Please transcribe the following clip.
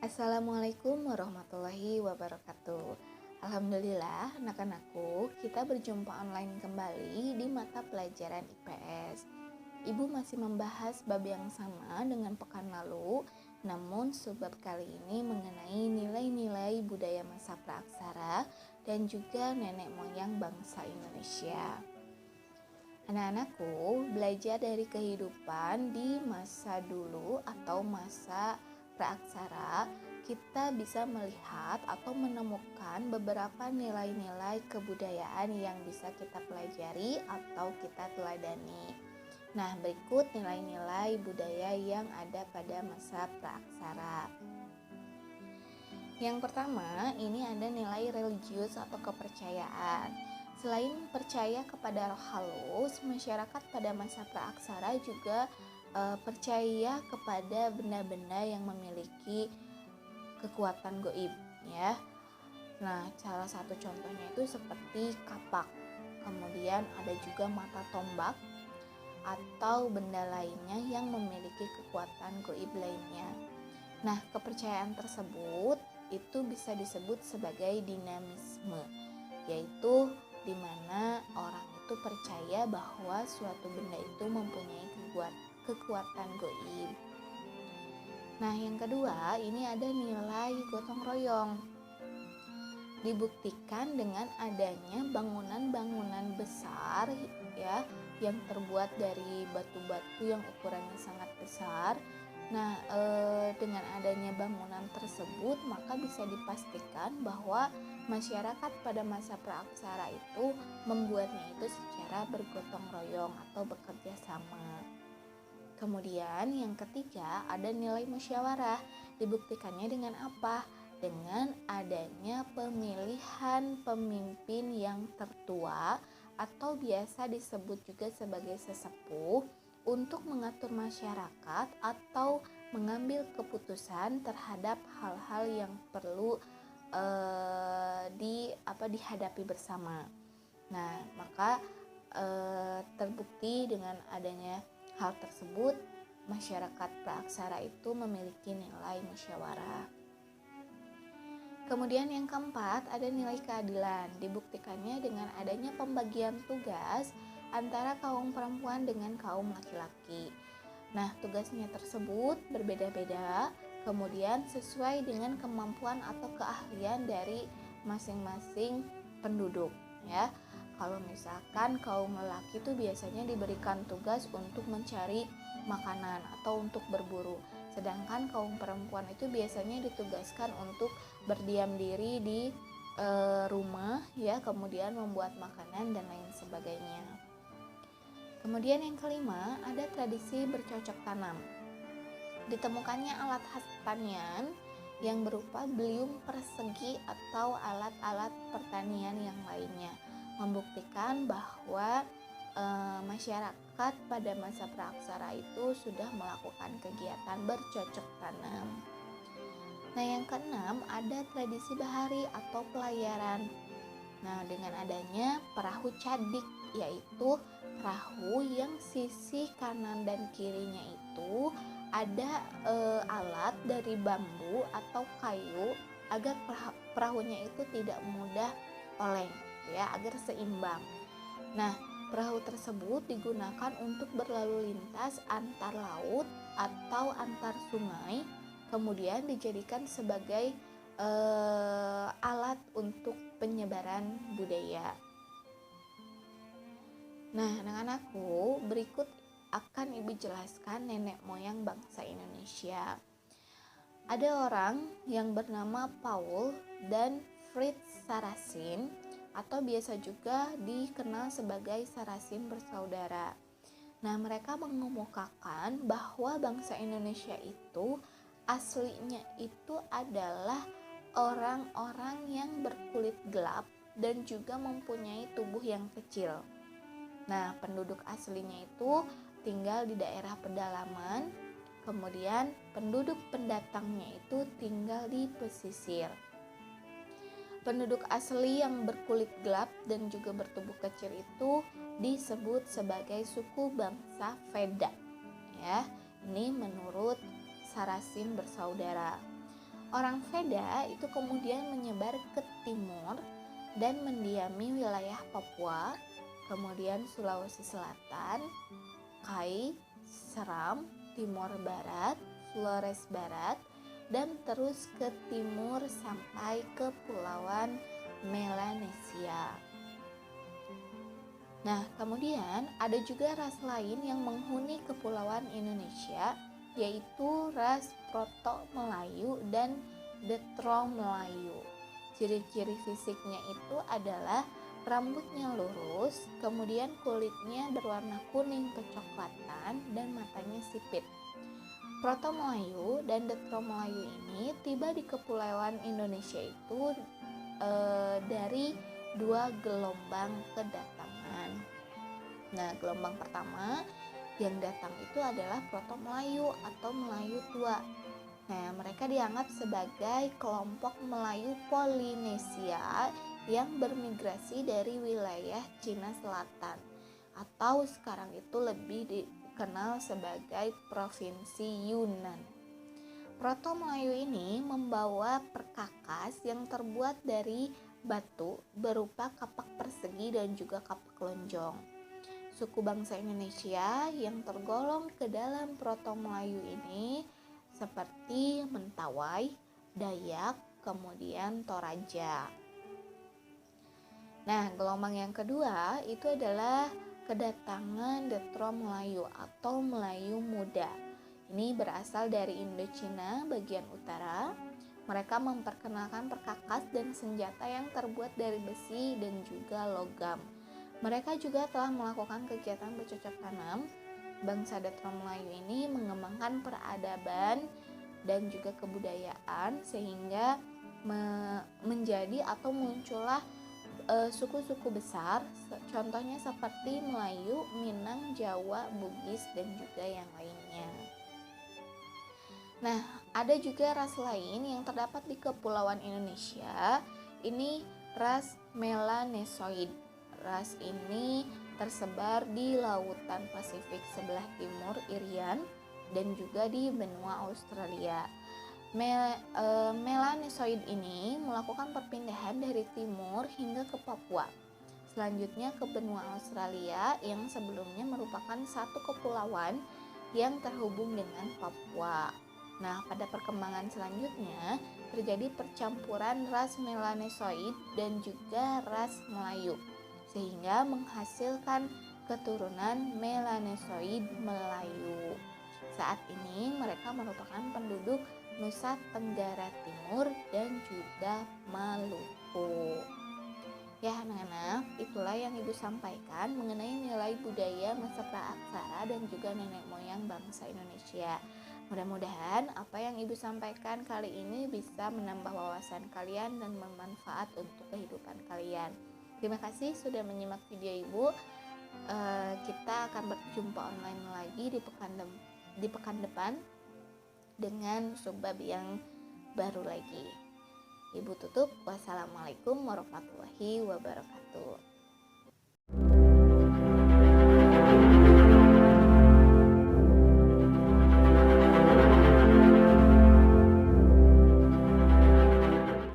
Assalamualaikum warahmatullahi wabarakatuh. Alhamdulillah, anak-anakku, kita berjumpa online kembali di mata pelajaran IPS. Ibu masih membahas bab yang sama dengan pekan lalu, namun subbab kali ini mengenai nilai-nilai budaya masa praaksara dan juga nenek moyang bangsa Indonesia. Anak-anakku, belajar dari kehidupan di masa dulu atau masa praaksara, kita bisa melihat atau menemukan beberapa nilai-nilai kebudayaan yang bisa kita pelajari atau kita teladani. Nah, berikut nilai-nilai budaya yang ada pada masa praaksara. Yang pertama, ini ada nilai religius atau kepercayaan. Selain percaya kepada roh halus, masyarakat pada masa praaksara juga percaya kepada benda-benda yang memiliki kekuatan goib, ya. Nah, salah satu contohnya itu seperti kapak. Kemudian ada juga mata tombak atau benda lainnya yang memiliki kekuatan goib lainnya. Nah, kepercayaan tersebut itu bisa disebut sebagai dinamisme, yaitu di mana orang itu percaya bahwa suatu benda itu mempunyai kekuatan goib. Nah, yang kedua, ini ada nilai gotong royong. Dibuktikan dengan adanya bangunan-bangunan besar ya yang terbuat dari batu-batu yang ukurannya sangat besar. Nah, dengan adanya bangunan tersebut maka bisa dipastikan bahwa masyarakat pada masa praaksara itu membuatnya itu secara bergotong royong atau bekerja sama. Kemudian yang ketiga ada nilai musyawarah. Dibuktikannya dengan apa? Dengan adanya pemilihan pemimpin yang tertua atau biasa disebut juga sebagai sesepuh untuk mengatur masyarakat atau mengambil keputusan terhadap hal-hal yang perlu dihadapi bersama. Nah, maka terbukti dengan adanya hal tersebut, masyarakat praaksara itu memiliki nilai musyawarah. Kemudian yang keempat ada nilai keadilan. Dibuktikannya dengan adanya pembagian tugas antara kaum perempuan dengan kaum laki-laki. Nah, tugasnya tersebut berbeda-beda, kemudian sesuai dengan kemampuan atau keahlian dari masing-masing penduduk, ya. Kalau misalkan kaum lelaki itu biasanya diberikan tugas untuk mencari makanan atau untuk berburu. Sedangkan kaum perempuan itu biasanya ditugaskan untuk berdiam diri di rumah, ya, kemudian membuat makanan dan lain sebagainya. Kemudian yang kelima ada tradisi bercocok tanam. Ditemukannya alat khas pertanian yang berupa beliung persegi atau alat-alat pertanian yang lainnya, membuktikan bahwa masyarakat pada masa praaksara itu sudah melakukan kegiatan bercocok tanam. Nah, yang keenam ada tradisi bahari atau pelayaran. Nah, dengan adanya perahu cadik, yaitu perahu yang sisi kanan dan kirinya itu ada alat dari bambu atau kayu agar perahunya itu tidak mudah oleng, ya, agar seimbang. Nah, perahu tersebut digunakan untuk berlalu lintas antar laut atau antar sungai, kemudian dijadikan sebagai alat untuk penyebaran budaya. Nah, anak-anakku, berikut akan Ibu jelaskan nenek moyang bangsa Indonesia. Ada orang yang bernama Paul dan Fritz Sarasin atau biasa juga dikenal sebagai Sarasin bersaudara. Nah, mereka mengemukakan bahwa bangsa Indonesia itu aslinya itu adalah orang-orang yang berkulit gelap dan juga mempunyai tubuh yang kecil. Nah, penduduk aslinya itu tinggal di daerah pedalaman, kemudian penduduk pendatangnya itu tinggal di pesisir. Penduduk asli yang berkulit gelap dan juga bertubuh kecil itu disebut sebagai suku bangsa Veda, ya. Ini menurut Sarasin bersaudara. Orang Veda itu kemudian menyebar ke timur dan mendiami wilayah Papua, kemudian Sulawesi Selatan, Kai, Seram, Timor Barat, Flores Barat, dan terus ke timur sampai ke Kepulauan Melanesia. Nah, kemudian ada juga ras lain yang menghuni kepulauan Indonesia, yaitu ras Proto Melayu dan Detro Melayu. Ciri-ciri fisiknya itu adalah rambutnya lurus, kemudian kulitnya berwarna kuning kecoklatan dan matanya sipit. Proto Melayu dan Detro Melayu ini tiba di kepulauan Indonesia itu dari dua gelombang kedatangan. Nah, gelombang pertama yang datang itu adalah Proto Melayu atau Melayu tua. Nah, mereka dianggap sebagai kelompok Melayu Polinesia yang bermigrasi dari wilayah Cina Selatan atau sekarang itu lebih dikenal sebagai Provinsi Yunnan. Proto Melayu ini membawa perkakas yang terbuat dari batu berupa kapak persegi dan juga kapak lonjong. Suku bangsa Indonesia yang tergolong ke dalam Proto Melayu ini seperti Mentawai, Dayak, kemudian Toraja. Nah, gelombang yang kedua itu adalah kedatangan Detro Melayu atau Melayu Muda. Ini berasal dari Indochina bagian utara. Mereka memperkenalkan perkakas dan senjata yang terbuat dari besi dan juga logam. Mereka juga telah melakukan kegiatan bercocok tanam. Bangsa Detro Melayu ini mengembangkan peradaban dan juga kebudayaan sehingga menjadi atau muncullah suku-suku besar, contohnya seperti Melayu, Minang, Jawa, Bugis, dan juga yang lainnya. Nah, ada juga ras lain yang terdapat di kepulauan Indonesia. Ini ras Melanesoid. Ras ini tersebar di lautan Pasifik sebelah timur Irian dan juga di benua Australia. Melanesoid ini melakukan perpindahan dari timur hingga ke Papua. Selanjutnya ke benua Australia yang sebelumnya merupakan satu kepulauan yang terhubung dengan Papua. Nah, pada perkembangan selanjutnya terjadi percampuran ras Melanesoid dan juga ras Melayu sehingga menghasilkan keturunan Melanesoid Melayu. Saat ini mereka merupakan penduduk Nusa Tenggara Timur dan juga Maluku. Ya anak-anak, itulah yang Ibu sampaikan mengenai nilai budaya masa praaksara dan juga nenek moyang bangsa Indonesia. Mudah-mudahan apa yang Ibu sampaikan kali ini bisa menambah wawasan kalian dan bermanfaat untuk kehidupan kalian. Terima kasih sudah menyimak video Ibu. Kita akan berjumpa online lagi di pekan depan dengan subbab yang baru lagi. Ibu tutup. Wassalamualaikum warahmatullahi wabarakatuh.